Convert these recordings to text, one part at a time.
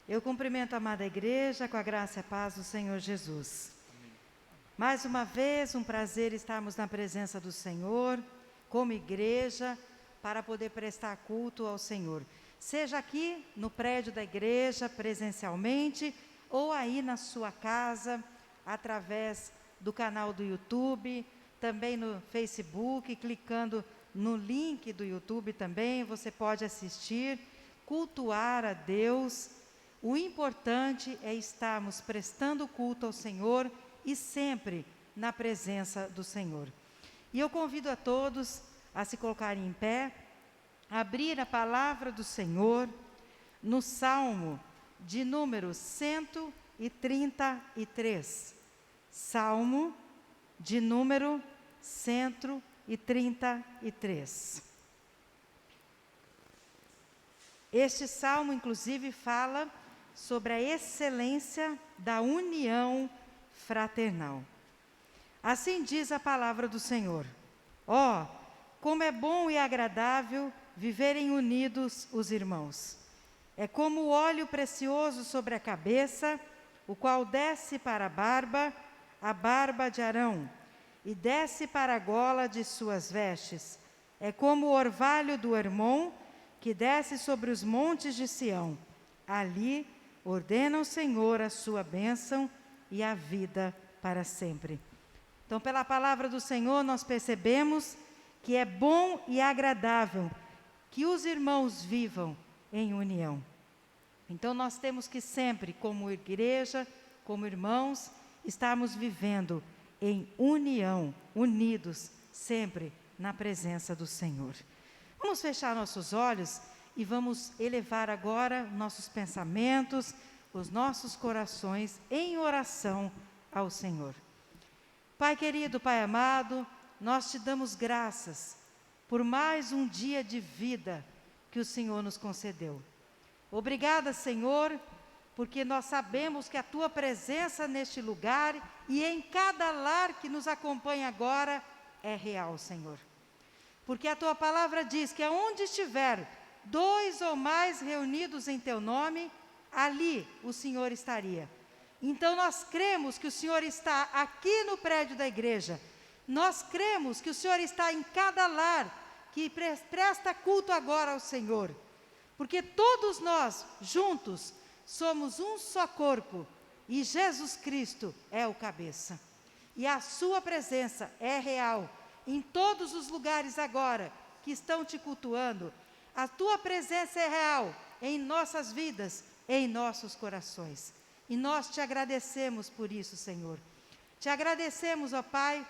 Eu cumprimento a amada igreja com a graça e a paz do Senhor Jesus. Mais uma vez, um prazer estarmos na presença do Senhor, como igreja, para poder prestar culto ao Senhor. Seja aqui no prédio da igreja, presencialmente, ou aí na sua casa, através do canal do YouTube, também no Facebook, clicando no link do YouTube também, você pode assistir, cultuar a Deus. O importante é estarmos prestando culto ao Senhor e sempre na presença do Senhor. E eu convido a todos a se colocarem em pé, abrir a palavra do Senhor no Salmo de número 133. Salmo de número 133. Este salmo, inclusive, fala sobre a excelência da união fraternal. Assim diz a palavra do Senhor: ó, como é bom e agradável viverem unidos os irmãos. É como o óleo precioso sobre a cabeça, o qual desce para a barba de Arão, e desce para a gola de suas vestes. É como o orvalho do Hermon, que desce sobre os montes de Sião. Ali ordena o Senhor a sua bênção e a vida para sempre. Então, pela palavra do Senhor, nós percebemos que é bom e agradável que os irmãos vivam em união. Então, nós temos que sempre, como igreja, como irmãos, estarmos vivendo em união, unidos, sempre na presença do Senhor. Vamos fechar nossos olhos e vamos elevar agora nossos pensamentos, os nossos corações em oração ao Senhor. Pai querido, Pai amado, nós te damos graças por mais um dia de vida que o Senhor nos concedeu. Obrigada, Senhor, porque nós sabemos que a Tua presença neste lugar e em cada lar que nos acompanha agora é real, Senhor. Porque a Tua palavra diz que aonde estiver 2 ou mais reunidos em Teu nome, ali o Senhor estaria. Então nós cremos que o Senhor está aqui no prédio da igreja. Nós cremos que o Senhor está em cada lar que presta culto agora ao Senhor. Porque todos nós, juntos, somos um só corpo e Jesus Cristo é o cabeça. E a sua presença é real em todos os lugares agora que estão te cultuando. A tua presença é real em nossas vidas, em nossos corações. E nós te agradecemos por isso, Senhor. Te agradecemos, ó Pai,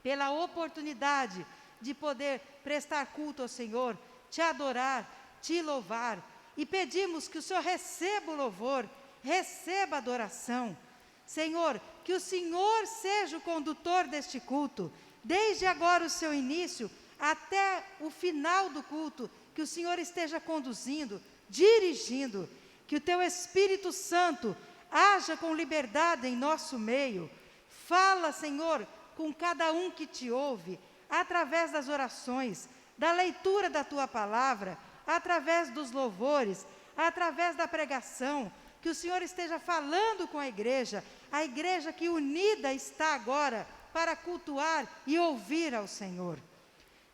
pela oportunidade de poder prestar culto ao Senhor, te adorar, te louvar. E pedimos que o Senhor receba o louvor, receba a adoração. Senhor, que o Senhor seja o condutor deste culto, desde agora o seu início até o final do culto, que o Senhor esteja conduzindo, dirigindo, que o Teu Espírito Santo haja com liberdade em nosso meio. Fala, Senhor, com cada um que te ouve, através das orações, da leitura da Tua palavra, através dos louvores, através da pregação, que o Senhor esteja falando com a igreja que unida está agora para cultuar e ouvir ao Senhor.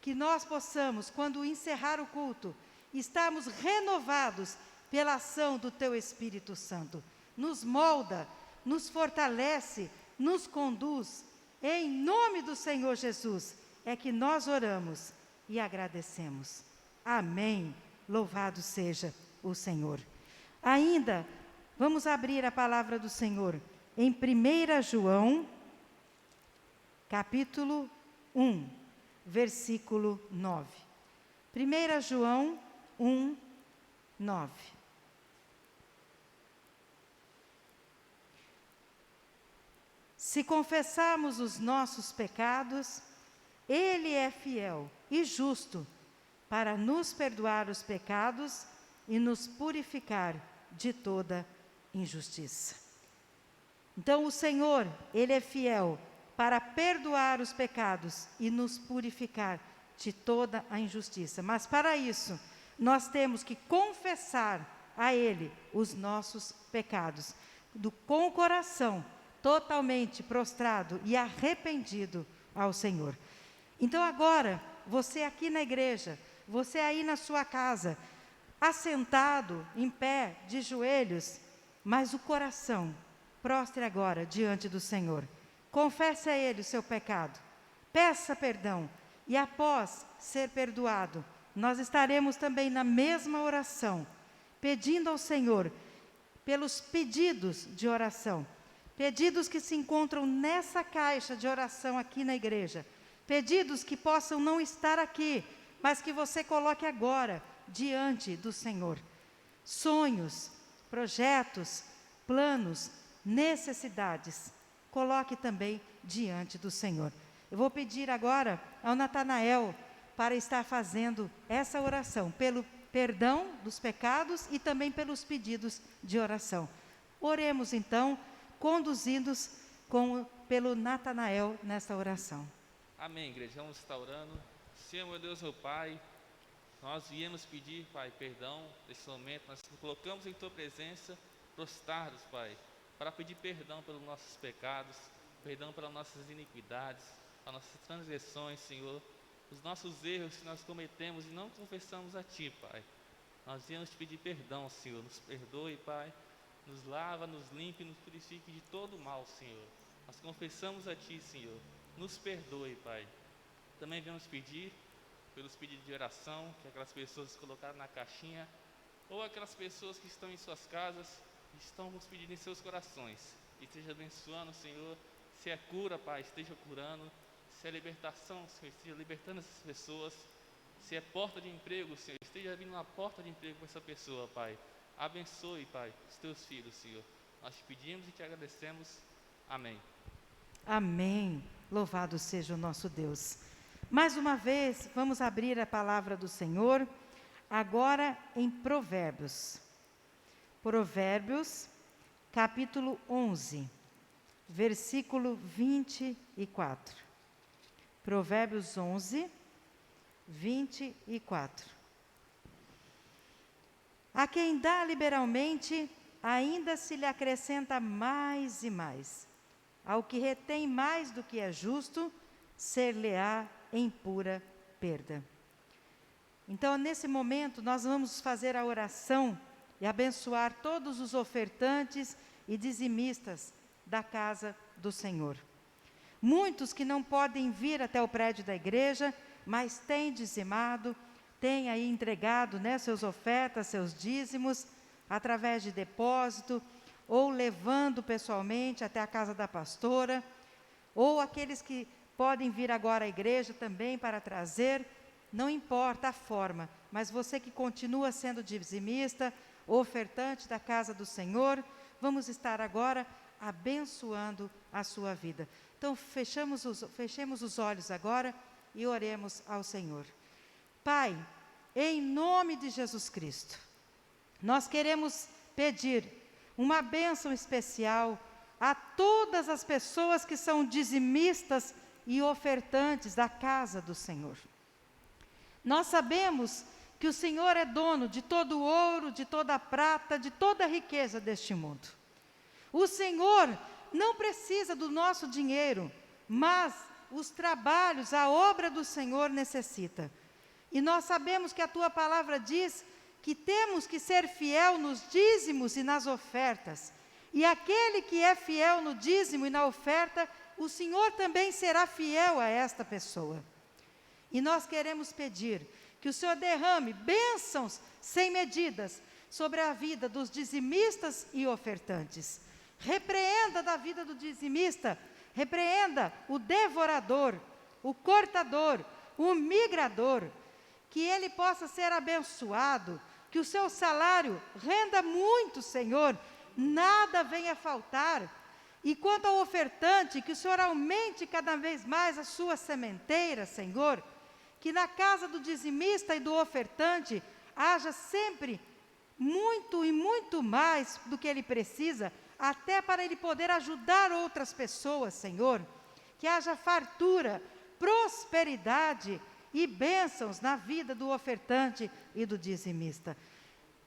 Que nós possamos, quando encerrar o culto, estarmos renovados pela ação do Teu Espírito Santo. Nos molda, nos fortalece, nos conduz. Em nome do Senhor Jesus é que nós oramos e agradecemos. Amém. Louvado seja o Senhor. Ainda, vamos abrir a palavra do Senhor em 1 João, capítulo 1, versículo 9. 1 João 1, 9. Se confessarmos os nossos pecados, Ele é fiel e justo para nos perdoar os pecados e nos purificar de toda injustiça. Então o Senhor, Ele é fiel para perdoar os pecados e nos purificar de toda a injustiça. Mas para isso, nós temos que confessar a Ele os nossos pecados, com o coração totalmente prostrado e arrependido ao Senhor. Então agora, você aqui na igreja, você aí na sua casa, assentado, em pé, de joelhos, mas o coração, prostre agora diante do Senhor. Confesse a Ele o seu pecado, peça perdão, e após ser perdoado, nós estaremos também na mesma oração, pedindo ao Senhor pelos pedidos de oração, pedidos que se encontram nessa caixa de oração aqui na igreja, pedidos que possam não estar aqui, mas que você coloque agora diante do Senhor. Sonhos, projetos, planos, necessidades, coloque também diante do Senhor. Eu vou pedir agora ao Natanael para estar fazendo essa oração, pelo perdão dos pecados e também pelos pedidos de oração. Oremos então, conduzidos pelo Natanael nesta oração. Amém, igreja. Vamos estar orando. Senhor, meu Deus, meu Pai, nós viemos pedir, Pai, perdão nesse momento. Nós colocamos em Tua presença, prostrados, Pai, para pedir perdão pelos nossos pecados, perdão pelas nossas iniquidades, as nossas transgressões, Senhor, os nossos erros que nós cometemos e não confessamos a Ti, Pai. Nós viemos te pedir perdão, Senhor. Nos perdoe, Pai. Nos lava, nos limpe, nos purifique de todo mal, Senhor. Nós confessamos a Ti, Senhor. Nos perdoe, Pai. Também viemos pedir pelos pedidos de oração, que aquelas pessoas colocaram na caixinha, ou aquelas pessoas que estão em suas casas, e estão com os pedidos em seus corações. E esteja abençoando, Senhor. Se é cura, Pai, esteja curando. Se é libertação, Senhor, esteja libertando essas pessoas. Se é porta de emprego, Senhor, esteja abrindo uma porta de emprego para essa pessoa, Pai. Abençoe, Pai, os Teus filhos, Senhor. Nós te pedimos e te agradecemos. Amém. Amém. Louvado seja o nosso Deus. Mais uma vez, vamos abrir a palavra do Senhor, agora em Provérbios. Provérbios, capítulo 11, versículo 24. Provérbios 11, 24. A quem dá liberalmente, ainda se lhe acrescenta mais e mais. Ao que retém mais do que é justo, ser-lhe-á em pura perda. Então, nesse momento, nós vamos fazer a oração e abençoar todos os ofertantes e dizimistas da casa do Senhor. Muitos que não podem vir até o prédio da igreja, mas têm dizimado, têm aí entregado, suas ofertas, seus dízimos, através de depósito, ou levando pessoalmente até a casa da pastora, ou aqueles que podem vir agora à igreja também para trazer, não importa a forma, mas você que continua sendo dizimista, ofertante da casa do Senhor, vamos estar agora abençoando a sua vida. Então, fechemos os olhos agora e oremos ao Senhor. Pai, em nome de Jesus Cristo, nós queremos pedir uma bênção especial a todas as pessoas que são dizimistas e ofertantes da casa do Senhor. Nós sabemos que o Senhor é dono de todo o ouro, de toda a prata, de toda a riqueza deste mundo. O Senhor não precisa do nosso dinheiro, mas os trabalhos, a obra do Senhor necessita. E nós sabemos que a Tua palavra diz que temos que ser fiel nos dízimos e nas ofertas. E aquele que é fiel no dízimo e na oferta, o Senhor também será fiel a esta pessoa. E nós queremos pedir que o Senhor derrame bênçãos sem medidas sobre a vida dos dizimistas e ofertantes. Repreenda da vida do dizimista, repreenda o devorador, o cortador, o migrador, que ele possa ser abençoado, que o seu salário renda muito, Senhor, nada venha faltar. E quanto ao ofertante, que o Senhor aumente cada vez mais a sua sementeira, Senhor, que na casa do dizimista e do ofertante haja sempre muito e muito mais do que ele precisa, até para ele poder ajudar outras pessoas, Senhor. Que haja fartura, prosperidade e bênçãos na vida do ofertante e do dizimista.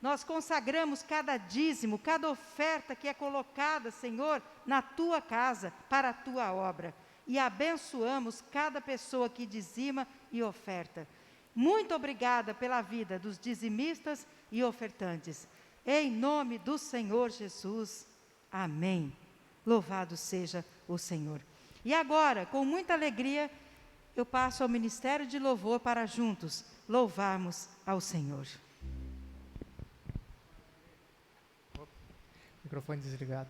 nós consagramos cada dízimo, cada oferta que é colocada, Senhor, na tua casa, para a tua obra. E abençoamos cada pessoa que dizima e oferta. Muito obrigada pela vida dos dizimistas e ofertantes. Em nome do Senhor Jesus. Amém. Louvado seja o Senhor. E agora, com muita alegria, eu passo ao Ministério de Louvor para juntos louvarmos ao Senhor. Microfone desligado.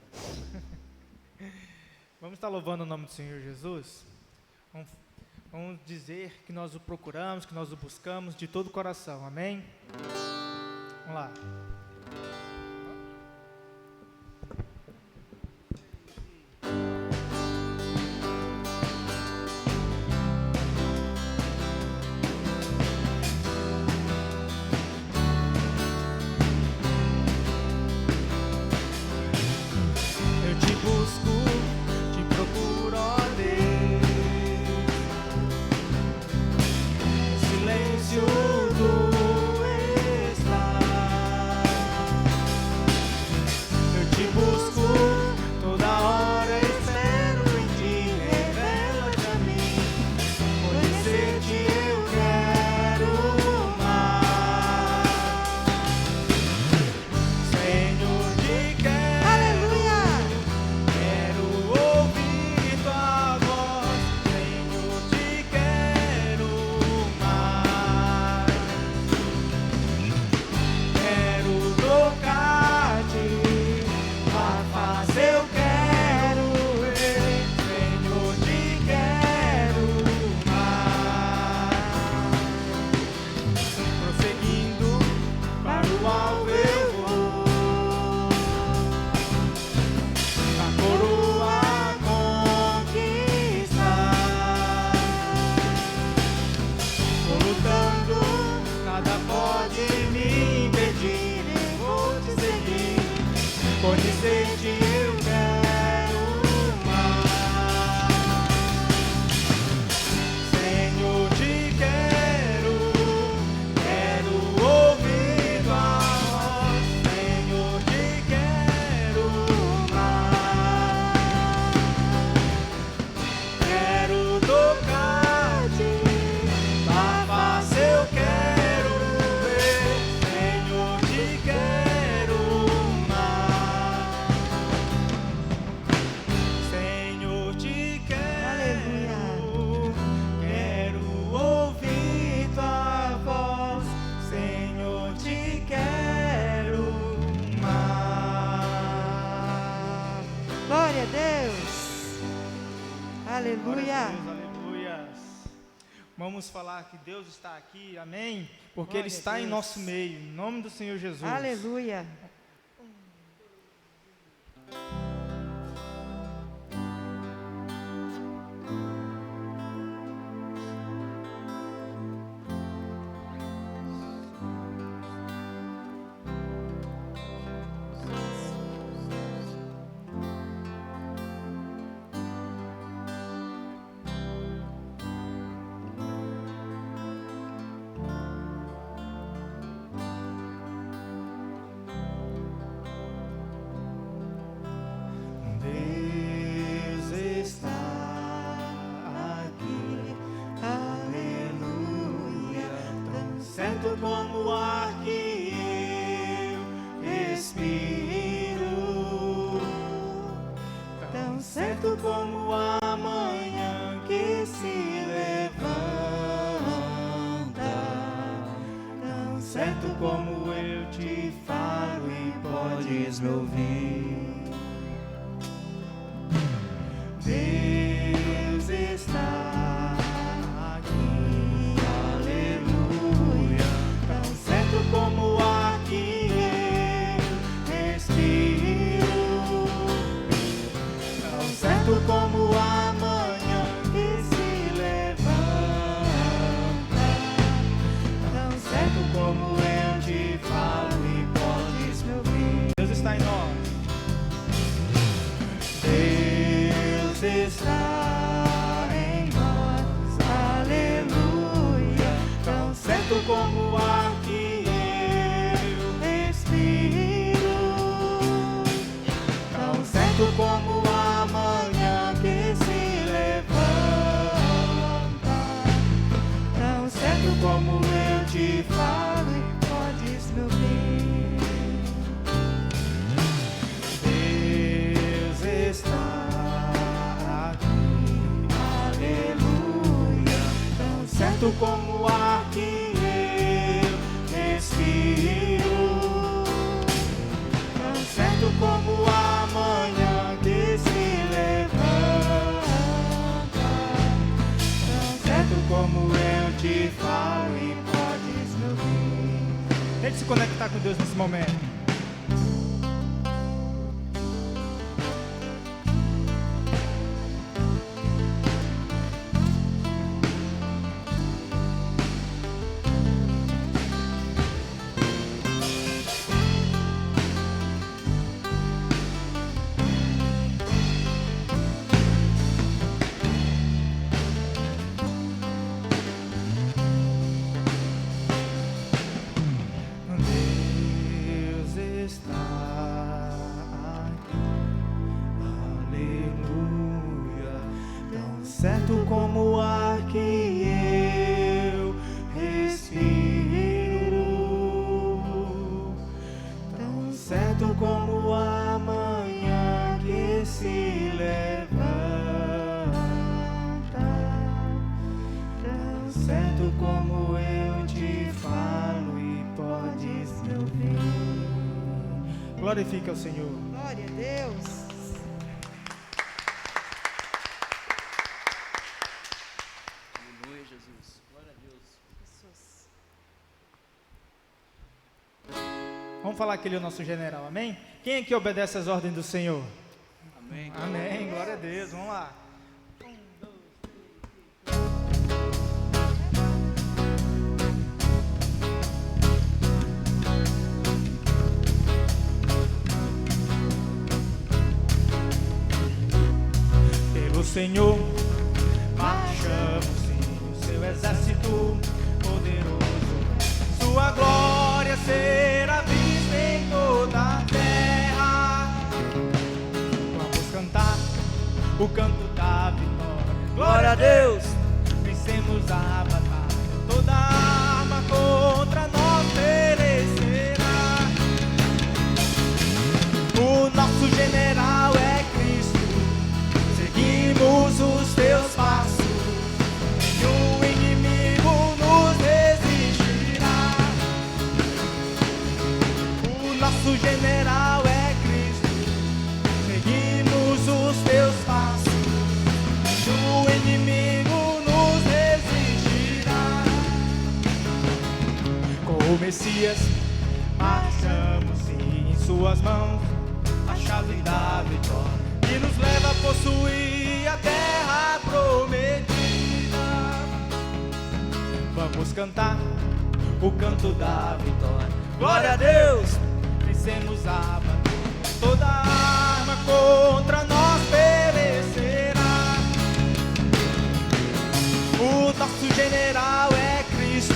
Vamos estar louvando o nome do Senhor Jesus? Vamos dizer que nós o procuramos, que nós o buscamos de todo o coração, amém? Vamos lá. Eu te busco, te procuro, ó Deus. Silêncio tu estás. Eu te busco, toda hora espero em ti. Revela-te a mim, conhecer-te eu quero mais. Senhor, te quero. Aleluia! Quero ouvir tua voz, Senhor, te quero mais. Quero tocar-te, a face eu quero ver, Senhor, te quero mais. Prosseguindo para o alvo eu vou, a coroa conquistar. Vou lutando, nada pode me impedir. Eu vou te seguir, conhecer-te eu quero mais. Senhor, te quero, quero ouvir tua voz. Senhor, te quero mais. Quero tocar-te, tua face eu quero ver. Senhor, te quero mais. Senhor, te quero, quero ouvir tua voz. Senhor, te quero mais. Glória a Deus! Aleluia! Glória a Deus, aleluia. Vamos falar que Deus está aqui, amém? Porque Glória Ele a está em Deus. nosso meio, em nome do Senhor Jesus. Aleluia! Deus está aqui, aleluia. Tão certo como o ar que eu respiro, tão certo como a manhã que se levanta, tão certo como eu te falo e podes me ouvir. Deus está aqui, aleluia. Tão certo como o ar que eu respiro, tão certo como a manhã que se levanta, tão certo como eu te falo e podes me ouvir. Deus está em nós. Deus está em nós, aleluia. Tão certo como o ar que eu respiro, certo como eu te falo e podes me ouvir. Deus está aqui, aleluia, tão certo como o ar que eu respiro, tão certo como a manhã que se levanta, tão certo como eu te falo e podes me ouvir. Tente se conectar com Deus nesse momento. Certo como o ar que eu respiro, tão certo como a manhã que se levanta, tão certo como eu te falo e podes me ouvir. Glorifica ao Senhor. Glória a Deus. Vamos falar que Ele é o nosso general, amém? Quem é que obedece às ordens do Senhor? Amém. Amém, glória a Deus, vamos lá. Pelo Senhor marchamos sim, o seu exército poderoso, sua glória será vista em toda a terra. Vamos cantar o canto da vitória. Glória a Deus! Vencemos a batalha, toda arma contra nós perecerá. O nosso general é Cristo, seguimos os teus passos, e o inimigo nos resistirá. O nosso general é Cristo, seguimos os teus passos, e o inimigo nos resistirá. Com o Messias marchamos sim, em suas mãos a chave da vitória, que nos leva a possuir a terra prometida. Vamos cantar o canto da vitória. Glória a Deus! Vencemos a batalha, toda arma contra nós perecerá. O nosso general é Cristo,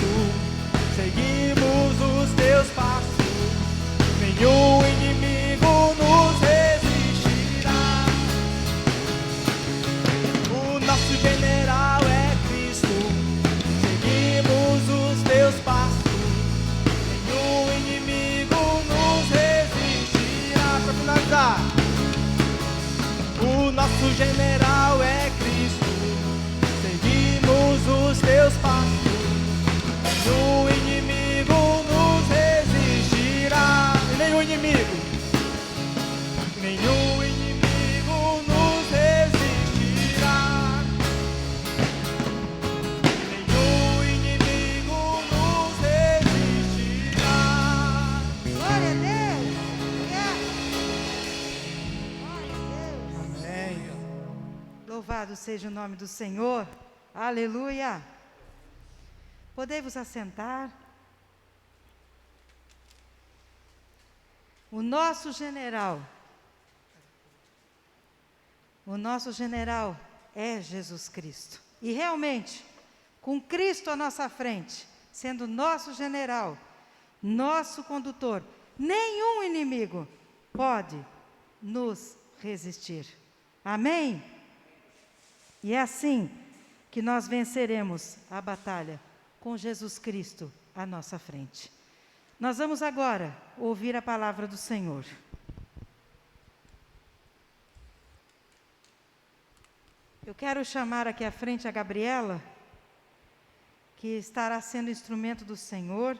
seguimos os teus passos, nenhum inimigo nos resistirá. O nosso general é Cristo, seguimos os teus passos, nenhum inimigo nos resistirá. Para finalizar, o nosso general é Cristo, seguimos os teus passos, nenhum inimigo nos resistirá. Nenhum inimigo nos resistirá. Nenhum inimigo nos resistirá. Glória a Deus. Glória a Deus. Amém. Louvado seja o nome do Senhor. Aleluia. Podei-vos assentar. O nosso general é Jesus Cristo. E realmente, com Cristo à nossa frente, sendo nosso general, nosso condutor, nenhum inimigo pode nos resistir. Amém? E é assim que nós venceremos a batalha com Jesus Cristo à nossa frente. Nós vamos agora ouvir a palavra do Senhor. Eu quero chamar aqui à frente a Gabriela, que estará sendo instrumento do Senhor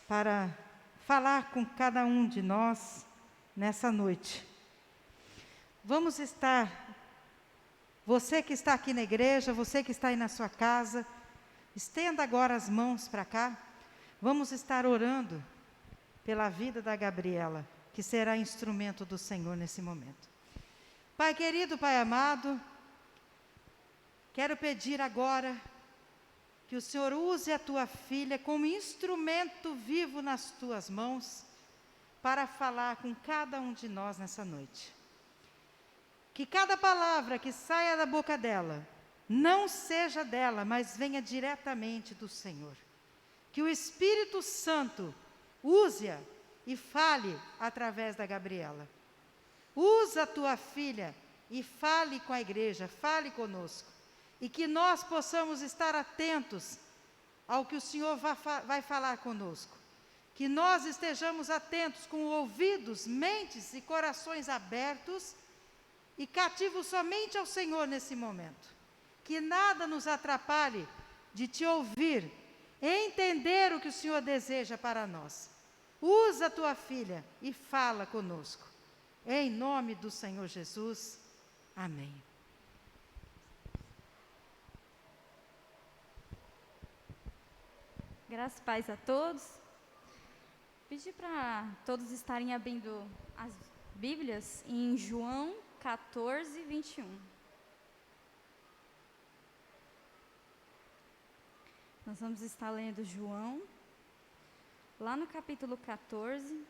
para falar com cada um de nós nessa noite. Vamos estar, você que está aqui na igreja, você que está aí na sua casa, estenda agora as mãos para cá. Vamos estar orando pela vida da Gabriela, que será instrumento do Senhor nesse momento. Pai querido, Pai amado, quero pedir agora que o Senhor use a tua filha como instrumento vivo nas tuas mãos para falar com cada um de nós nessa noite. Que cada palavra que saia da boca dela não seja dela, mas venha diretamente do Senhor. Que o Espírito Santo use-a e fale através da Gabriela. Usa a tua filha e fale com a igreja, fale conosco. E que nós possamos estar atentos ao que o Senhor vai falar conosco. Que nós estejamos atentos com ouvidos, mentes e corações abertos e cativos somente ao Senhor nesse momento. Que nada nos atrapalhe de te ouvir, entender o que o Senhor deseja para nós. Usa a tua filha e fala conosco. Em nome do Senhor Jesus. Amém. Graças e paz a todos. Pedir para todos estarem abrindo as Bíblias em João 14, 21. Nós vamos estar lendo João, lá no capítulo 14,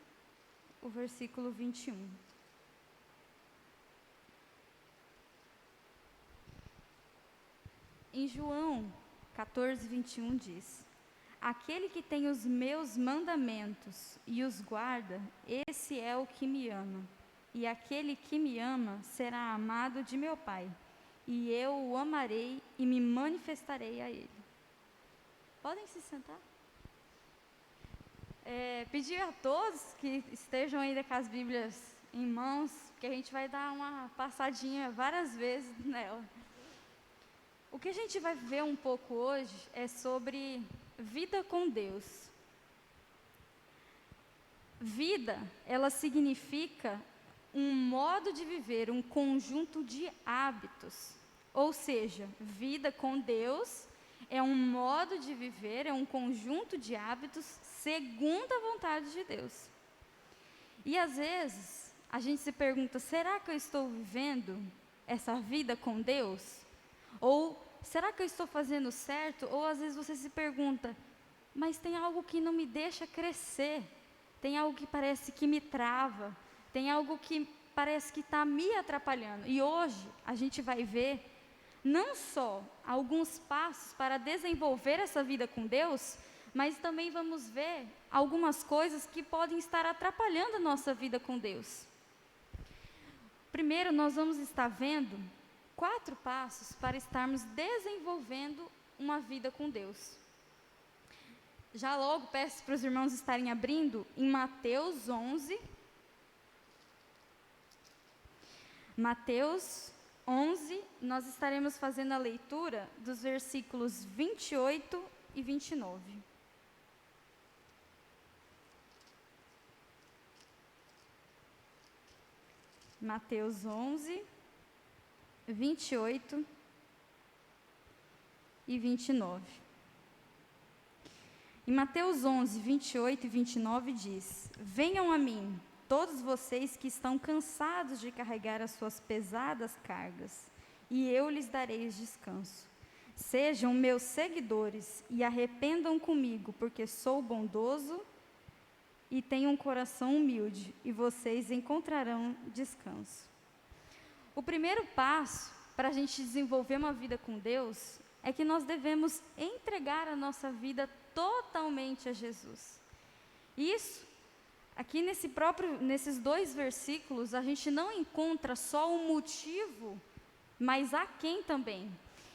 o versículo 21. Em João 14, 21 diz: aquele que tem os meus mandamentos e os guarda, esse é o que me ama. E aquele que me ama será amado de meu Pai, e eu o amarei e me manifestarei a ele. Podem se sentar? Pedir a todos que estejam ainda com as Bíblias em mãos, que a gente vai dar uma passadinha várias vezes nela. O que a gente vai ver um pouco hoje é sobre vida com Deus. Vida, ela significa um modo de viver, um conjunto de hábitos. Ou seja, vida com Deus é um modo de viver, é um conjunto de hábitos segundo a vontade de Deus. E às vezes, a gente se pergunta, será que eu estou vivendo essa vida com Deus? Ou será que eu estou fazendo certo? Ou às vezes você se pergunta, mas tem algo que não me deixa crescer, tem algo que parece que me trava, tem algo que parece que está me atrapalhando. E hoje a gente vai ver não só alguns passos para desenvolver essa vida com Deus, mas também vamos ver algumas coisas que podem estar atrapalhando a nossa vida com Deus. Primeiro, nós vamos estar vendo 4 passos para estarmos desenvolvendo uma vida com Deus. Já logo peço para os irmãos estarem abrindo em Mateus 11. Mateus 11, nós estaremos fazendo a leitura dos versículos 28 e 29. Mateus 11, 28 e 29. Em Mateus 11, 28 e 29 diz: venham a mim, todos vocês que estão cansados de carregar as suas pesadas cargas, e eu lhes darei descanso. Sejam meus seguidores e arrependam comigo, porque sou bondoso e tenho um coração humilde, e vocês encontrarão descanso. O primeiro passo para a gente desenvolver uma vida com Deus é que nós devemos entregar a nossa vida totalmente a Jesus. Isso, aqui nesses 2 versículos, a gente não encontra só um motivo, mas a quem também.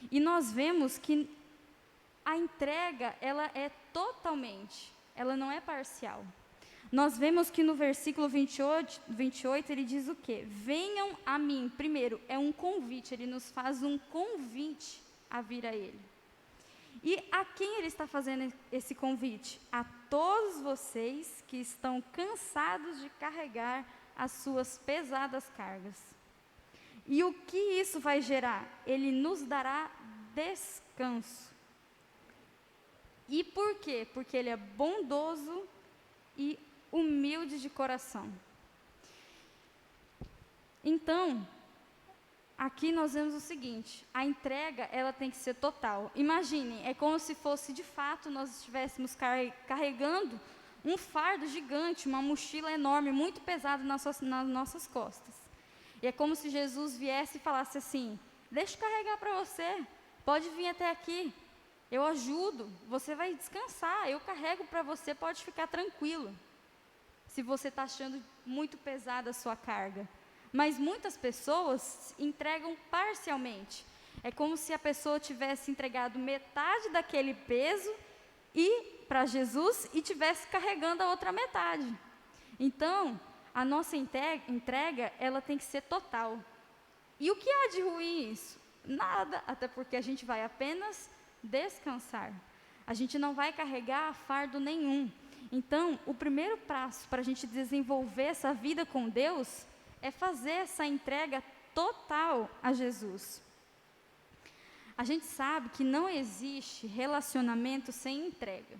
E nós vemos que a entrega, ela é totalmente, ela não é parcial. Nós vemos que no versículo 28 ele diz o quê? Venham a mim. Primeiro, é um convite, ele nos faz um convite a vir a ele. E a quem ele está fazendo esse convite? A todos vocês que estão cansados de carregar as suas pesadas cargas. E o que isso vai gerar? Ele nos dará descanso. E por quê? Porque ele é bondoso e humilde de coração. Então, aqui nós vemos o seguinte, a entrega, ela tem que ser total. Imaginem, é como se fosse de fato nós estivéssemos carregando um fardo gigante, uma mochila enorme, muito pesada nas nossas costas. E é como se Jesus viesse e falasse assim, deixa eu carregar para você, pode vir até aqui, eu ajudo, você vai descansar, eu carrego para você, pode ficar tranquilo. Se você está achando muito pesada a sua carga. Mas muitas pessoas entregam parcialmente. É como se a pessoa tivesse entregado metade daquele peso para Jesus e tivesse carregando a outra metade. Então, a nossa entrega, ela tem que ser total. E o que há de ruim isso? Nada, até porque a gente vai apenas descansar. A gente não vai carregar fardo nenhum. Então, o primeiro passo para a gente desenvolver essa vida com Deus é fazer essa entrega total a Jesus. A gente sabe que não existe relacionamento sem entrega.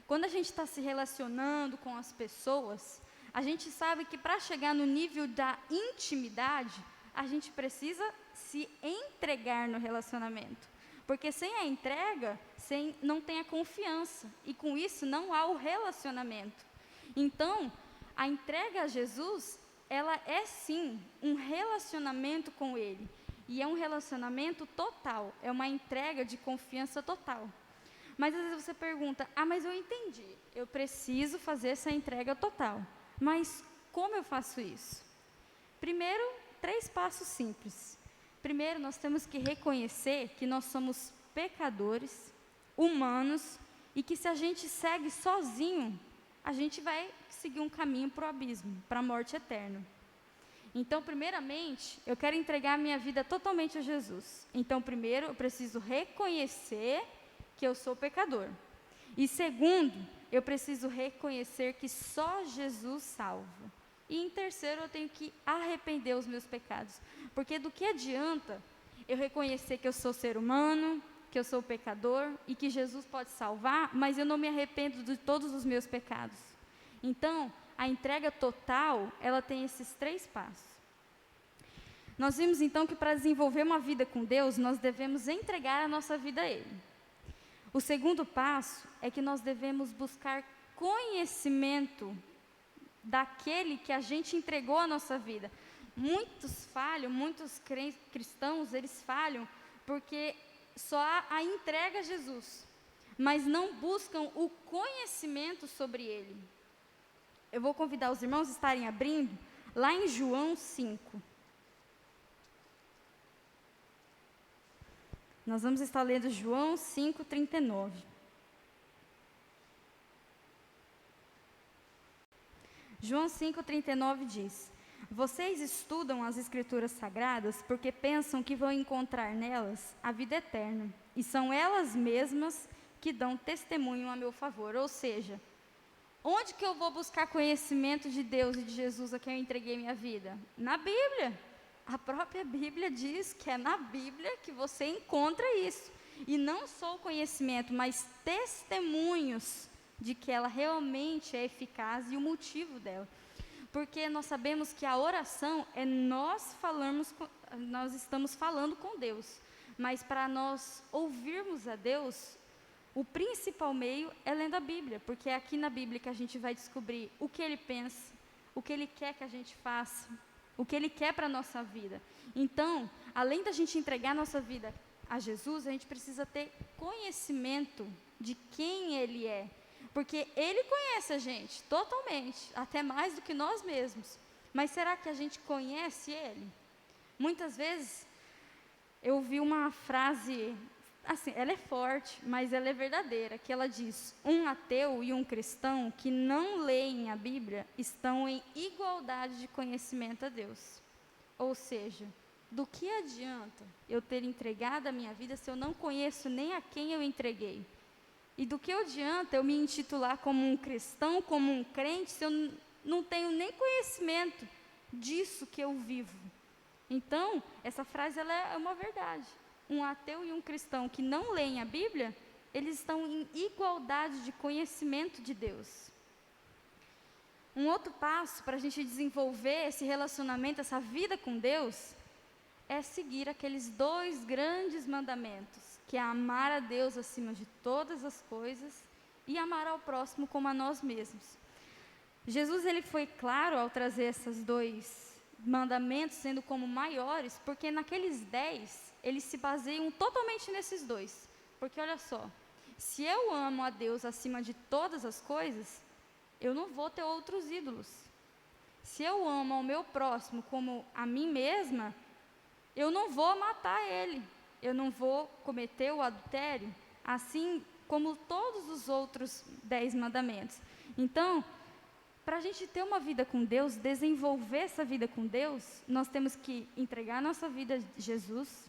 Quando a gente está se relacionando com as pessoas, a gente sabe que para chegar no nível da intimidade, a gente precisa se entregar no relacionamento. Porque sem a entrega, não tem a confiança. E com isso não há o relacionamento. Então, a entrega a Jesus, ela é sim um relacionamento com Ele. E é um relacionamento total. É uma entrega de confiança total. Mas às vezes você pergunta, mas eu entendi. Eu preciso fazer essa entrega total. Mas como eu faço isso? Primeiro, 3 passos simples. Primeiro, nós temos que reconhecer que nós somos pecadores, humanos, e que se a gente segue sozinho, a gente vai seguir um caminho para o abismo, para a morte eterna. Então, primeiramente, eu quero entregar a minha vida totalmente a Jesus. Então, primeiro, eu preciso reconhecer que eu sou pecador. E segundo, eu preciso reconhecer que só Jesus salva. E em terceiro, eu tenho que arrepender os meus pecados. Porque do que adianta eu reconhecer que eu sou ser humano, que eu sou pecador e que Jesus pode salvar, mas eu não me arrependo de todos os meus pecados. Então, a entrega total, ela tem esses 3 passos. Nós vimos então que para desenvolver uma vida com Deus, nós devemos entregar a nossa vida a Ele. O segundo passo é que nós devemos buscar conhecimento daquele que a gente entregou a nossa vida. Muitos falham, muitos cristãos, eles falham porque só há a entrega a Jesus, mas não buscam o conhecimento sobre Ele. Eu vou convidar os irmãos a estarem abrindo lá em João 5. Nós vamos estar lendo João 5:39. João 5:39 diz: vocês estudam as Escrituras Sagradas porque pensam que vão encontrar nelas a vida eterna, e são elas mesmas que dão testemunho a meu favor. Ou seja, onde que eu vou buscar conhecimento de Deus e de Jesus a quem eu entreguei minha vida? Na Bíblia. A própria Bíblia diz que é na Bíblia que você encontra isso. E não só o conhecimento, mas testemunhos de que ela realmente é eficaz e o motivo dela. Porque nós sabemos que a oração é nós estamos falando com Deus. Mas para nós ouvirmos a Deus, o principal meio é lendo a Bíblia. Porque é aqui na Bíblia que a gente vai descobrir o que Ele pensa, o que Ele quer que a gente faça, o que Ele quer para a nossa vida. Então, além da gente entregar a nossa vida a Jesus, a gente precisa ter conhecimento de quem Ele é. Porque Ele conhece a gente totalmente, até mais do que nós mesmos. Mas será que a gente conhece Ele? Muitas vezes, eu ouvi uma frase assim, ela é forte, mas ela é verdadeira, que ela diz: um ateu e um cristão que não leem a Bíblia estão em igualdade de conhecimento a Deus. Ou seja, do que adianta eu ter entregado a minha vida se eu não conheço nem a quem eu entreguei? E do que adianta eu me intitular como um cristão, como um crente, se eu não tenho nem conhecimento disso que eu vivo? Então, essa frase ela é uma verdade. Um ateu e um cristão que não leem a Bíblia, eles estão em igualdade de conhecimento de Deus. Um outro passo para a gente desenvolver esse relacionamento, essa vida com Deus, é seguir aqueles 2 grandes mandamentos, que é amar a Deus acima de todas as coisas e amar ao próximo como a nós mesmos. Jesus ele foi claro ao trazer esses 2 mandamentos, sendo como maiores, porque naqueles 10, eles se baseiam totalmente nesses 2. Porque olha só, se eu amo a Deus acima de todas as coisas, eu não vou ter outros ídolos. Se eu amo ao meu próximo como a mim mesma, eu não vou matar ele, eu não vou cometer o adultério, assim como todos os outros 10 mandamentos. Então, para a gente ter uma vida com Deus, desenvolver essa vida com Deus, nós temos que entregar nossa vida a Jesus,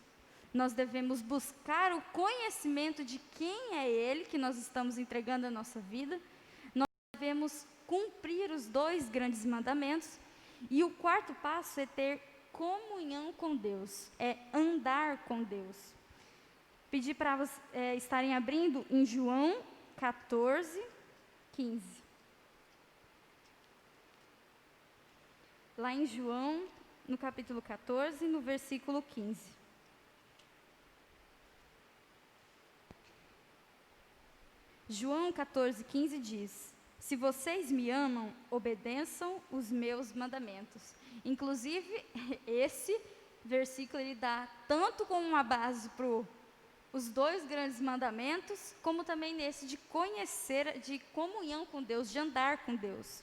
nós devemos buscar o conhecimento de quem é Ele que nós estamos entregando a nossa vida, nós devemos cumprir os 2 grandes mandamentos, e o 4º passo é ter comunhão com Deus, é andar com Deus. Pedir para vocês estarem abrindo em João 14, 15. Lá em João, no capítulo 14, no versículo 15. João 14, 15 diz: se vocês me amam, obedeçam os meus mandamentos. Inclusive, esse versículo ele dá tanto como uma base para os 2 grandes mandamentos, como também nesse de conhecer, de comunhão com Deus, de andar com Deus.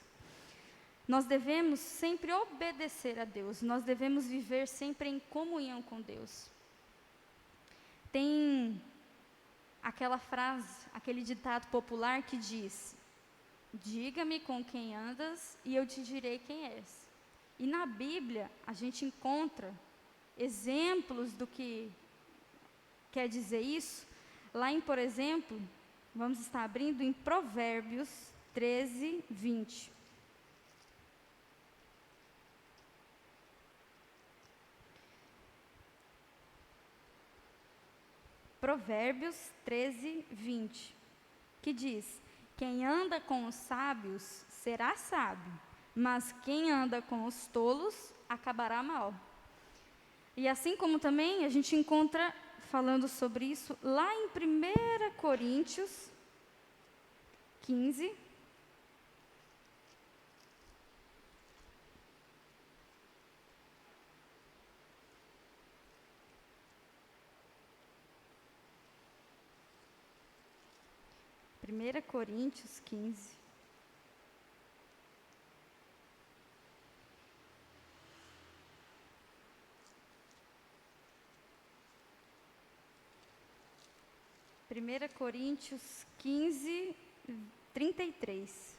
Nós devemos sempre obedecer a Deus, nós devemos viver sempre em comunhão com Deus. Tem aquela frase, aquele ditado popular que diz: diga-me com quem andas e eu te direi quem és. E na Bíblia a gente encontra exemplos do que quer dizer isso. Lá em, por exemplo, vamos estar abrindo em Provérbios 13, 20. Provérbios 13, 20, que diz: quem anda com os sábios será sábio, mas quem anda com os tolos acabará mal. E assim como também a gente encontra falando sobre isso lá em 1 Coríntios 15, Primeira Coríntios 15. Primeira Coríntios 15, 33.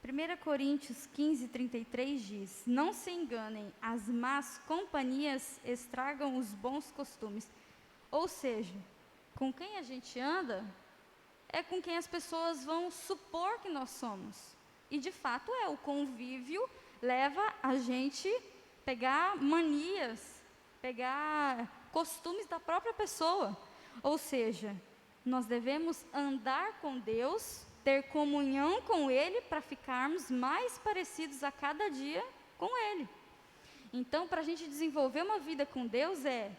Primeira Coríntios 15, 33 diz: não se enganem, as más companhias estragam os bons costumes. Ou seja, com quem a gente anda é com quem as pessoas vão supor que nós somos. E de fato o convívio leva a gente pegar manias, pegar costumes da própria pessoa. Ou seja, nós devemos andar com Deus, ter comunhão com Ele para ficarmos mais parecidos a cada dia com Ele. Então, para a gente desenvolver uma vida com Deus é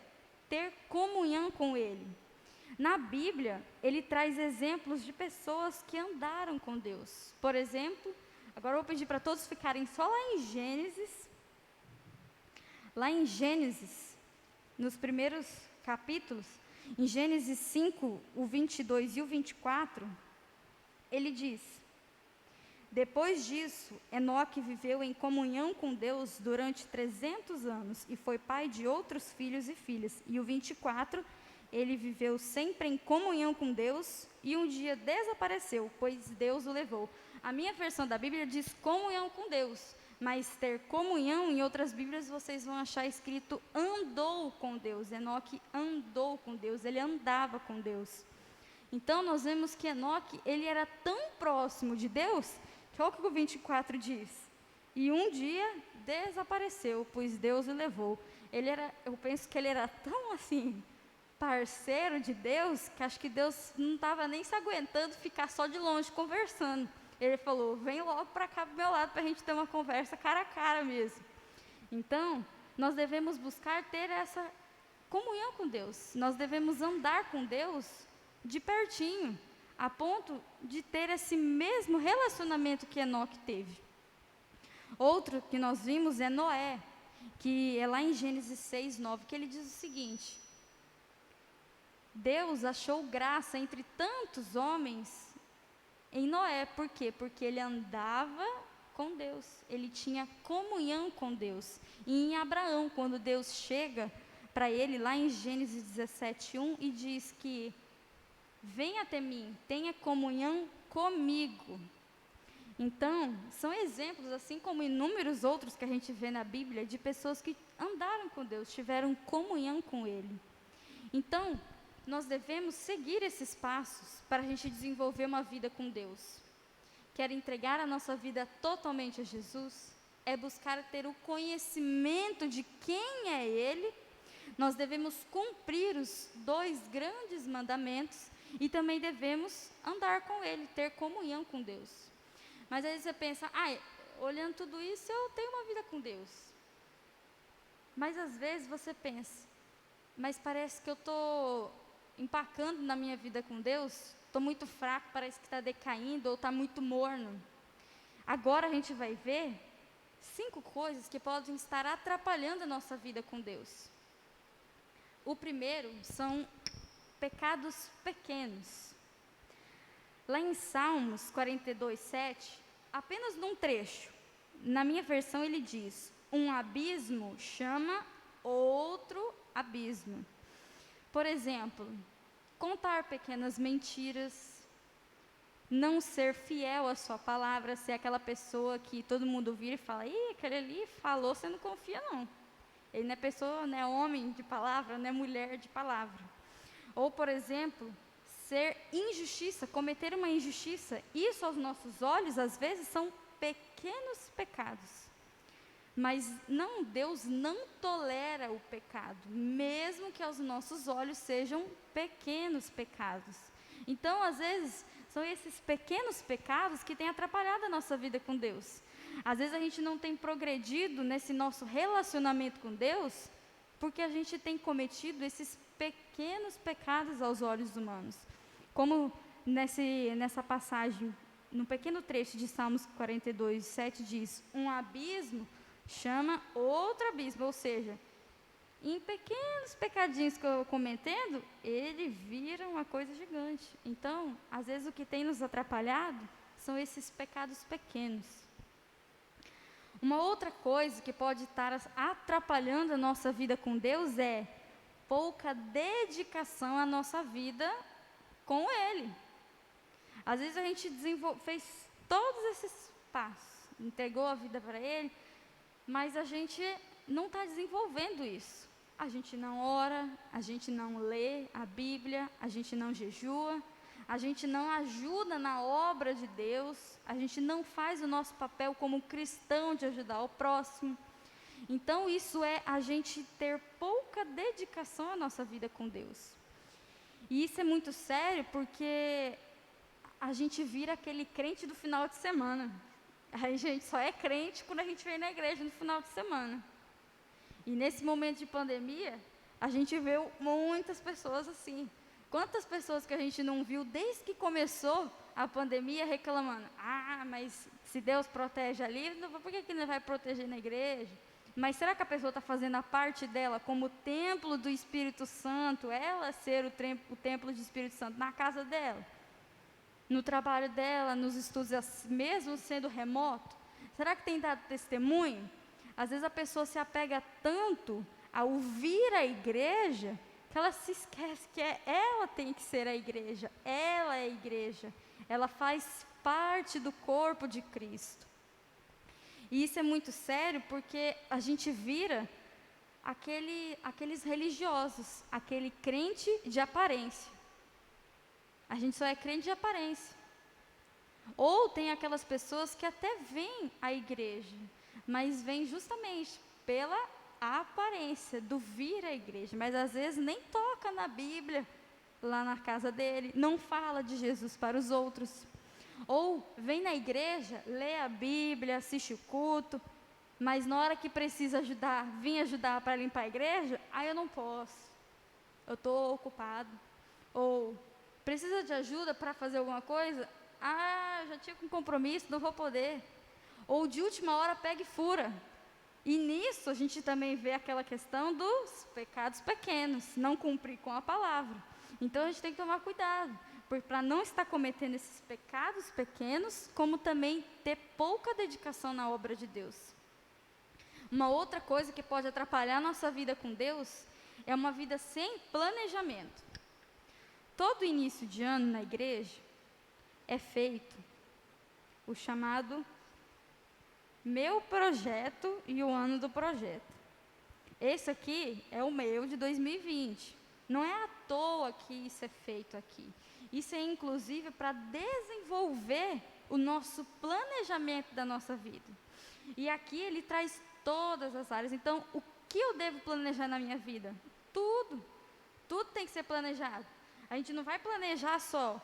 ter comunhão com Ele. Na Bíblia, Ele traz exemplos de pessoas que andaram com Deus. Por exemplo, agora eu vou pedir para todos ficarem só lá em Gênesis. Lá em Gênesis, nos primeiros capítulos, em Gênesis 5, o 22 e o 24, ele diz: Depois disso, Enoque viveu em comunhão com Deus durante 300 anos e foi pai de outros filhos e filhas. E o 24, ele viveu sempre em comunhão com Deus e um dia desapareceu, pois Deus o levou. A minha versão da Bíblia diz comunhão com Deus, mas ter comunhão, em outras Bíblias vocês vão achar escrito andou com Deus. Enoque andou com Deus, ele andava com Deus. Então nós vemos que Enoque, ele era tão próximo de Deus, que olha o que o 24 diz. E um dia desapareceu, pois Deus o levou. Eu penso que ele era tão assim, parceiro de Deus, que acho que Deus não estava nem se aguentando ficar só de longe conversando. Ele falou, vem logo para cá do meu lado para a gente ter uma conversa cara a cara mesmo. Então, nós devemos buscar ter essa comunhão com Deus. Nós devemos andar com Deus de pertinho, a ponto de ter esse mesmo relacionamento que Enoque teve. Outro que nós vimos é Noé, que é lá em Gênesis 6:9, que ele diz o seguinte: Deus achou graça entre tantos homens em Noé. Por quê? Porque ele andava com Deus, ele tinha comunhão com Deus. E em Abraão, quando Deus chega para ele, lá em Gênesis 17:1, e diz que venha até mim, tenha comunhão comigo. Então, são exemplos, assim como inúmeros outros que a gente vê na Bíblia, de pessoas que andaram com Deus, tiveram comunhão com Ele. Então, nós devemos seguir esses passos para a gente desenvolver uma vida com Deus. Quer entregar a nossa vida totalmente a Jesus? É buscar ter o conhecimento de quem é Ele. Nós devemos cumprir os 2 grandes mandamentos e também devemos andar com Ele, ter comunhão com Deus. Mas às vezes você pensa, olhando tudo isso, eu tenho uma vida com Deus. Mas às vezes você pensa, mas parece que eu estou empacando na minha vida com Deus, estou muito fraco, parece que está decaindo ou está muito morno. Agora a gente vai ver 5 coisas que podem estar atrapalhando a nossa vida com Deus. O primeiro são pecados pequenos. Lá em Salmos 42:7, apenas num trecho, na minha versão ele diz: um abismo chama outro abismo. Por exemplo, contar pequenas mentiras, não ser fiel à sua palavra, ser aquela pessoa que todo mundo vira e fala, aquele ali falou, você não confia não. Ele não é pessoa, não é homem de palavra, não é mulher de palavra. Ou, por exemplo, ser injustiça, cometer uma injustiça. Isso aos nossos olhos, às vezes, são pequenos pecados. Mas Deus não tolera o pecado, mesmo que aos nossos olhos sejam pequenos pecados. Então, às vezes, são esses pequenos pecados que têm atrapalhado a nossa vida com Deus. Às vezes a gente não tem progredido nesse nosso relacionamento com Deus, porque a gente tem cometido esses pequenos pecados aos olhos humanos. Como nessa passagem, no pequeno trecho de Salmos 42:7 diz, um abismo chama outro abismo, ou seja, em pequenos pecadinhos que eu cometendo, ele vira uma coisa gigante. Então, às vezes o que tem nos atrapalhado são esses pecados pequenos. Uma outra coisa que pode estar atrapalhando a nossa vida com Deus é pouca dedicação à nossa vida com Ele. Às vezes a gente fez todos esses passos, entregou a vida para Ele, mas a gente não está desenvolvendo isso. A gente não ora, a gente não lê a Bíblia, a gente não jejua, a gente não ajuda na obra de Deus, a gente não faz o nosso papel como cristão de ajudar o próximo. Então isso é a gente ter pouca dedicação à nossa vida com Deus. E isso é muito sério porque a gente vira aquele crente do final de semana. A gente só é crente quando a gente vem na igreja no final de semana. E nesse momento de pandemia, a gente vê muitas pessoas assim. Quantas pessoas que a gente não viu desde que começou a pandemia reclamando, mas se Deus protege ali, por que ele não vai proteger na igreja? Mas será que a pessoa está fazendo a parte dela como templo do Espírito Santo, ela ser o templo do Espírito Santo na casa dela? no trabalho dela, nos estudos, mesmo sendo remoto? Será que tem dado testemunho? Às vezes a pessoa se apega tanto a ouvir a igreja, que ela se esquece que ela tem que ser a igreja, ela é a igreja, ela faz parte do corpo de Cristo. E isso é muito sério, porque a gente vira aqueles religiosos, aquele crente de aparência. A gente só é crente de aparência. Ou tem aquelas pessoas que até vêm à igreja, mas vêm justamente pela aparência do vir à igreja, mas às vezes nem toca na Bíblia lá na casa dele, não fala de Jesus para os outros. Ou vem na igreja, lê a Bíblia, assiste o culto, mas na hora que precisa vir ajudar para limpar a igreja, eu não posso, eu estou ocupado. Ou precisa de ajuda para fazer alguma coisa? Já tinha um compromisso, não vou poder. Ou de última hora pega e fura. E nisso a gente também vê aquela questão dos pecados pequenos, não cumprir com a palavra. Então a gente tem que tomar cuidado, para não estar cometendo esses pecados pequenos, como também ter pouca dedicação na obra de Deus. Uma outra coisa que pode atrapalhar a nossa vida com Deus é uma vida sem planejamento. Todo início de ano na igreja é feito o chamado meu projeto e o ano do projeto. Esse aqui é o meu de 2020. Não é à toa que isso é feito aqui. Isso é inclusive para desenvolver o nosso planejamento da nossa vida. E aqui ele traz todas as áreas. Então, o que eu devo planejar na minha vida? Tudo. Tudo tem que ser planejado. A gente não vai planejar só,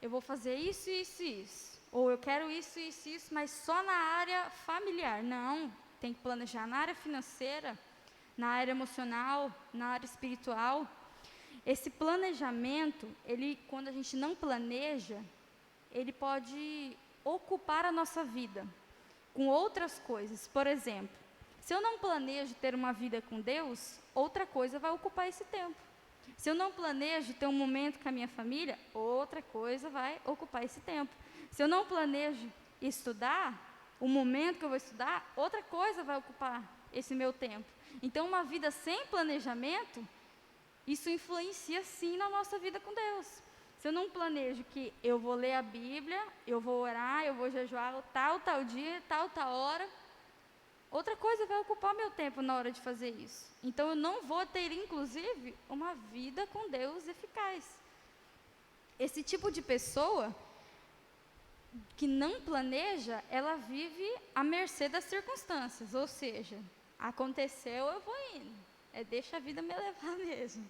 eu vou fazer isso, isso e isso. Ou eu quero isso, isso e isso, mas só na área familiar. Não, tem que planejar na área financeira, na área emocional, na área espiritual. Esse planejamento, quando a gente não planeja, ele pode ocupar a nossa vida com outras coisas. Por exemplo, se eu não planejo ter uma vida com Deus, outra coisa vai ocupar esse tempo. Se eu não planejo ter um momento com a minha família, outra coisa vai ocupar esse tempo. Se eu não planejo estudar, o momento que eu vou estudar, outra coisa vai ocupar esse meu tempo. Então, uma vida sem planejamento, isso influencia sim na nossa vida com Deus. Se eu não planejo que eu vou ler a Bíblia, eu vou orar, eu vou jejuar tal dia, tal hora, outra coisa vai ocupar meu tempo na hora de fazer isso. Então, eu não vou ter, inclusive, uma vida com Deus eficaz. Esse tipo de pessoa que não planeja, ela vive à mercê das circunstâncias. Ou seja, aconteceu, eu vou indo. Deixa a vida me levar mesmo.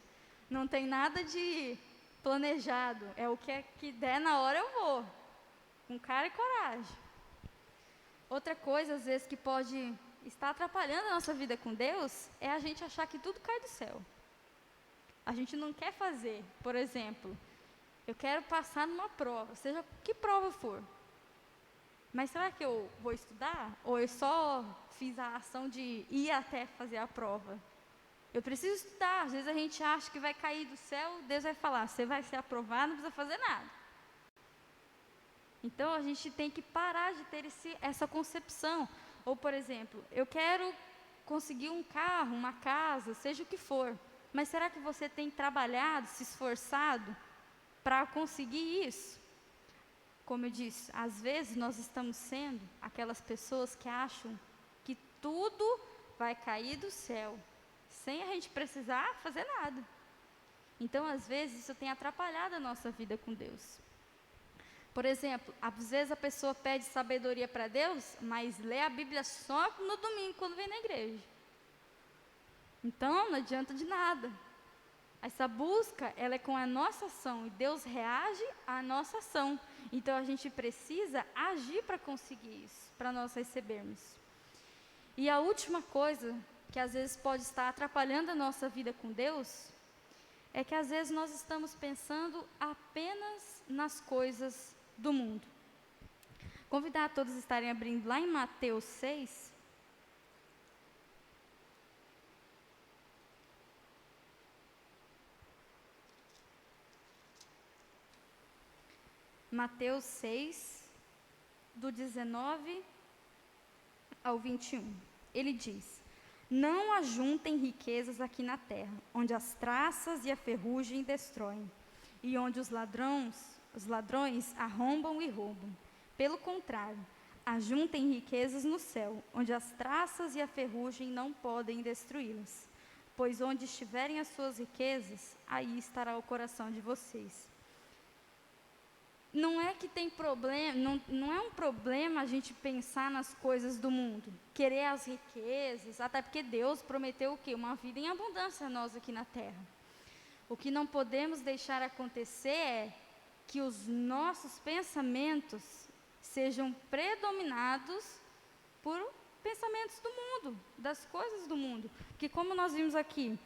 Não tem nada de planejado. É o que der na hora, eu vou. Com cara e coragem. Outra coisa, às vezes, que pode estar atrapalhando a nossa vida com Deus, é a gente achar que tudo cai do céu. A gente não quer fazer, por exemplo, eu quero passar numa prova, seja que prova for. Mas será que eu vou estudar? Ou eu só fiz a ação de ir até fazer a prova? Eu preciso estudar. Às vezes a gente acha que vai cair do céu, Deus vai falar, você vai ser aprovado, não precisa fazer nada. Então, a gente tem que parar de ter essa concepção. Ou, por exemplo, eu quero conseguir um carro, uma casa, seja o que for. Mas será que você tem trabalhado, se esforçado para conseguir isso? Como eu disse, às vezes nós estamos sendo aquelas pessoas que acham que tudo vai cair do céu, sem a gente precisar fazer nada. Então, às vezes, isso tem atrapalhado a nossa vida com Deus. Por exemplo, às vezes a pessoa pede sabedoria para Deus, mas lê a Bíblia só no domingo, quando vem na igreja. Então, não adianta de nada. Essa busca, ela é com a nossa ação, e Deus reage à nossa ação. Então, a gente precisa agir para conseguir isso, para nós recebermos. E a última coisa, que às vezes pode estar atrapalhando a nossa vida com Deus, é que às vezes nós estamos pensando apenas nas coisas do mundo. Convidar a todos a estarem abrindo lá em Mateus 6. Mateus 6, do 19 ao 21. Ele diz: não ajuntem riquezas aqui na terra, onde as traças e a ferrugem destroem, e onde os ladrões arrombam e roubam. Pelo contrário, ajuntem riquezas no céu, onde as traças e a ferrugem não podem destruí-las. Pois onde estiverem as suas riquezas, aí estará o coração de vocês. Não é que tem problema, não é um problema a gente pensar nas coisas do mundo, querer as riquezas, até porque Deus prometeu o quê? Uma vida em abundância a nós aqui na terra. O que não podemos deixar acontecer é que os nossos pensamentos sejam predominados por pensamentos do mundo, das coisas do mundo. Porque como nós vimos aqui,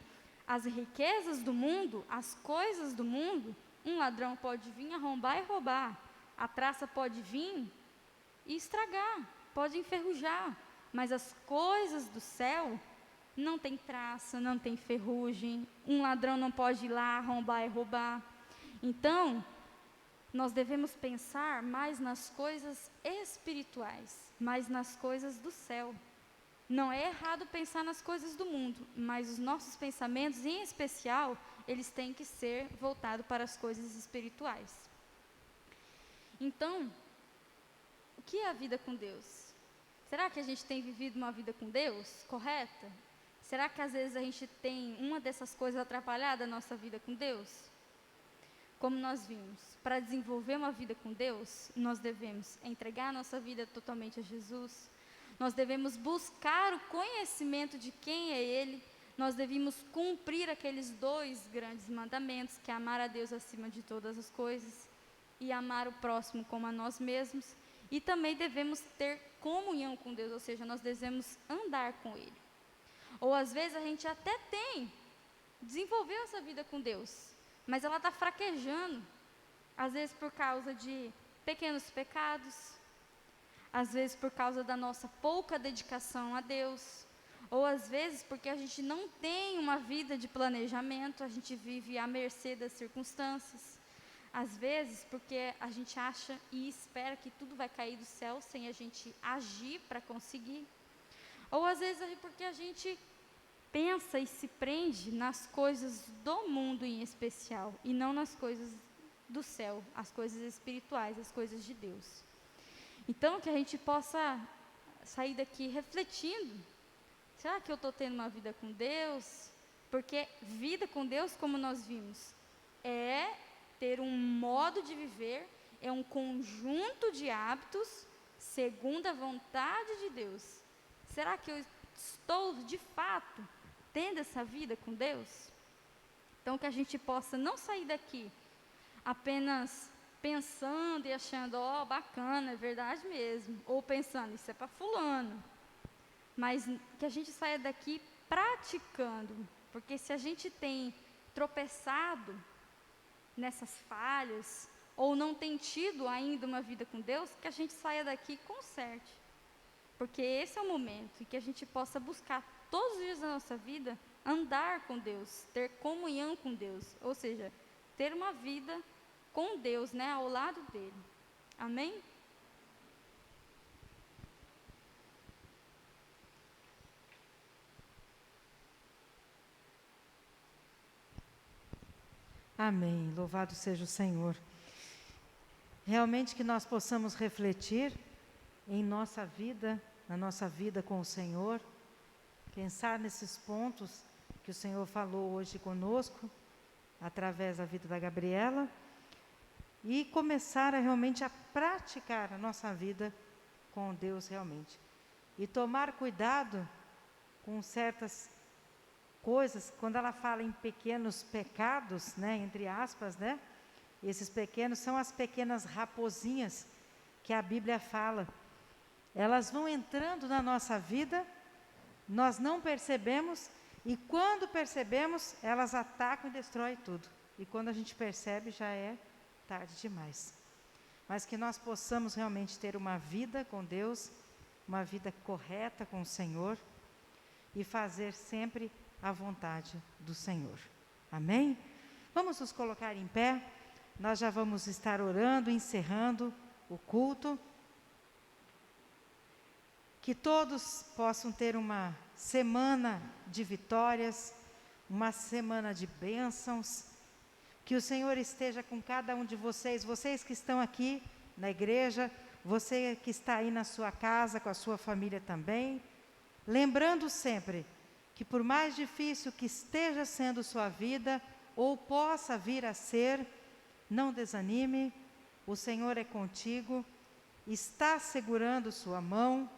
as riquezas do mundo, as coisas do mundo, um ladrão pode vir arrombar e roubar, a traça pode vir e estragar, pode enferrujar, mas as coisas do céu não tem traça, não tem ferrugem, um ladrão não pode ir lá arrombar e roubar. Então, nós devemos pensar mais nas coisas espirituais, mais nas coisas do céu. Não é errado pensar nas coisas do mundo, mas os nossos pensamentos, em especial, eles têm que ser voltados para as coisas espirituais. Então, o que é a vida com Deus? Será que a gente tem vivido uma vida com Deus correta? Será que às vezes a gente tem uma dessas coisas atrapalhada a nossa vida com Deus? Como nós vimos, para desenvolver uma vida com Deus, nós devemos entregar a nossa vida totalmente a Jesus. Nós devemos buscar o conhecimento de quem é Ele. Nós devemos cumprir aqueles 2 grandes mandamentos, que é amar a Deus acima de todas as coisas e amar o próximo como a nós mesmos. E também devemos ter comunhão com Deus, ou seja, nós devemos andar com Ele. Ou às vezes a gente até desenvolveu essa vida com Deus, mas ela está fraquejando, às vezes por causa de pequenos pecados, às vezes por causa da nossa pouca dedicação a Deus, ou às vezes porque a gente não tem uma vida de planejamento, a gente vive à mercê das circunstâncias, às vezes porque a gente acha e espera que tudo vai cair do céu sem a gente agir para conseguir, ou às vezes é porque a gente pensa e se prende nas coisas do mundo em especial, e não nas coisas do céu, as coisas espirituais, as coisas de Deus. Então, que a gente possa sair daqui refletindo, será que eu estou tendo uma vida com Deus? Porque vida com Deus, como nós vimos, é ter um modo de viver, é um conjunto de hábitos segundo a vontade de Deus. Será que eu estou, de fato, tendo essa vida com Deus? Então, que a gente possa não sair daqui apenas pensando e achando, bacana, é verdade mesmo, ou pensando, isso é para fulano, mas que a gente saia daqui praticando, porque se a gente tem tropeçado nessas falhas, ou não tem tido ainda uma vida com Deus, que a gente saia daqui e conserte, porque esse é o momento, e que a gente possa buscar todos os dias da nossa vida, andar com Deus, ter comunhão com Deus, ou seja, ter uma vida com Deus, ao lado dele. Amém? Amém. Louvado seja o Senhor. Realmente que nós possamos refletir em nossa vida, na nossa vida com o Senhor, pensar nesses pontos que o Senhor falou hoje conosco, através da vida da Gabriela, e começar realmente a praticar a nossa vida com Deus realmente. E tomar cuidado com certas coisas, quando ela fala em pequenos pecados, entre aspas, esses pequenos são as pequenas raposinhas que a Bíblia fala. Elas vão entrando na nossa vida, nós não percebemos, e quando percebemos, elas atacam e destroem tudo. E quando a gente percebe, já é tarde demais. Mas que nós possamos realmente ter uma vida com Deus, uma vida correta com o Senhor, e fazer sempre a vontade do Senhor. Amém? Vamos nos colocar em pé. nós já vamos estar orando, encerrando o culto. Que todos possam ter uma semana de vitórias, uma semana de bênçãos. Que o Senhor esteja com cada um de vocês, vocês que estão aqui na igreja, você que está aí na sua casa, com a sua família também. Lembrando sempre que por mais difícil que esteja sendo sua vida, ou possa vir a ser, não desanime, o Senhor é contigo, está segurando sua mão,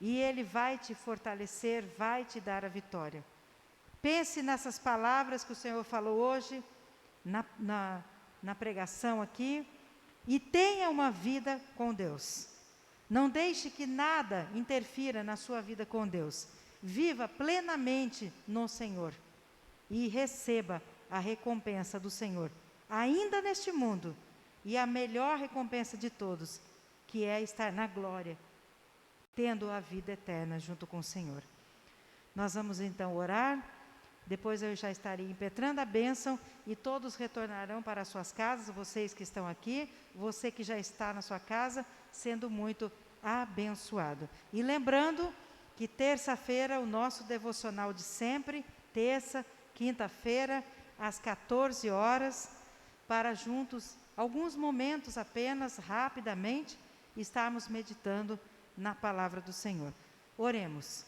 e Ele vai te fortalecer, vai te dar a vitória. Pense nessas palavras que o Senhor falou hoje, na pregação aqui, e tenha uma vida com Deus. Não deixe que nada interfira na sua vida com Deus. Viva plenamente no Senhor e receba a recompensa do Senhor, ainda neste mundo, e a melhor recompensa de todos, que é estar na glória, tendo a vida eterna junto com o Senhor. Nós vamos então orar, depois eu já estarei impetrando a bênção e todos retornarão para as suas casas, vocês que estão aqui, você que já está na sua casa, sendo muito abençoado. E lembrando que terça-feira o nosso devocional de sempre, terça, quinta-feira, às 14 horas, para juntos, alguns momentos apenas, rapidamente, estarmos meditando na palavra do Senhor. Oremos.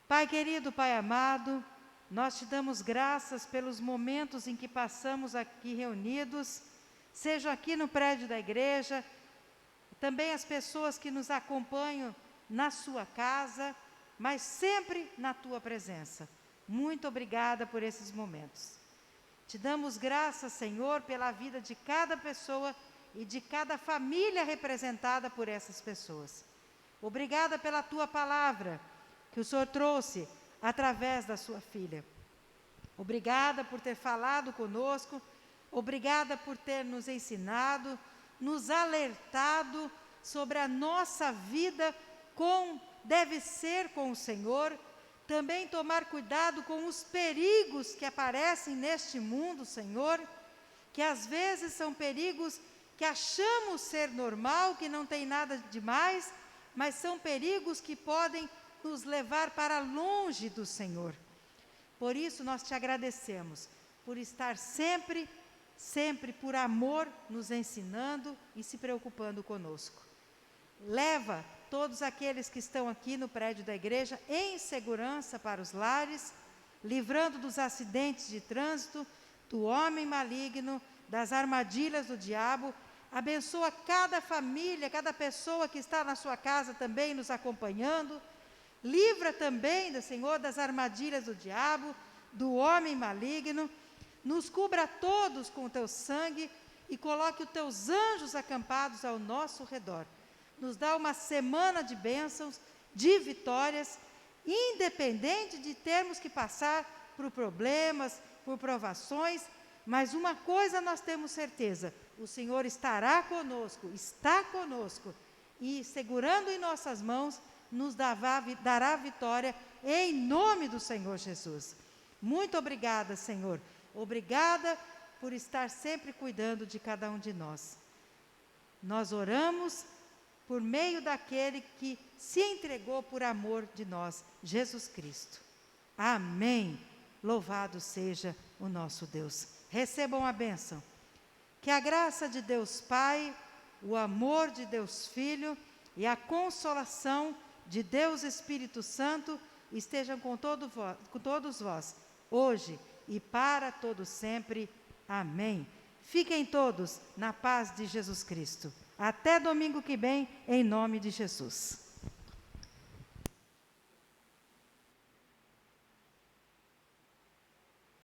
Pai querido, Pai amado, nós te damos graças pelos momentos em que passamos aqui reunidos, seja aqui no prédio da igreja, também as pessoas que nos acompanham na sua casa, mas sempre na tua presença. Muito obrigada por esses momentos. Te damos graças, Senhor, pela vida de cada pessoa e de cada família representada por essas pessoas. Obrigada pela tua palavra que o Senhor trouxe através da sua filha. Obrigada por ter falado conosco, obrigada por ter nos ensinado, nos alertado sobre a nossa vida como deve ser com o Senhor, também tomar cuidado com os perigos que aparecem neste mundo, Senhor, que às vezes são perigos que achamos ser normal, que não tem nada demais, mas são perigos que podem nos levar para longe do Senhor. Por isso nós te agradecemos, por estar sempre por amor nos ensinando e se preocupando conosco. Leva todos aqueles que estão aqui no prédio da igreja em segurança para os lares, livrando dos acidentes de trânsito, do homem maligno, das armadilhas do diabo. Abençoa cada família, cada pessoa que está na sua casa também nos acompanhando. Livra também, Senhor, das armadilhas do diabo, do homem maligno. Nos cubra todos com o teu sangue e coloque os teus anjos acampados ao nosso redor. Nos dá uma semana de bênçãos, de vitórias, independente de termos que passar por problemas, por provações, mas uma coisa nós temos certeza: o Senhor estará conosco, está conosco, e segurando em nossas mãos, nos dará vitória em nome do Senhor Jesus. Muito obrigada, Senhor. Obrigada por estar sempre cuidando de cada um de nós. Nós oramos por meio daquele que se entregou por amor de nós, Jesus Cristo. Amém. Louvado seja o nosso Deus. Recebam a bênção. Que a graça de Deus Pai, o amor de Deus Filho e a consolação de Deus Espírito Santo estejam com todos vós, hoje e para todo sempre. Amém. Fiquem todos na paz de Jesus Cristo. Até domingo que vem, em nome de Jesus.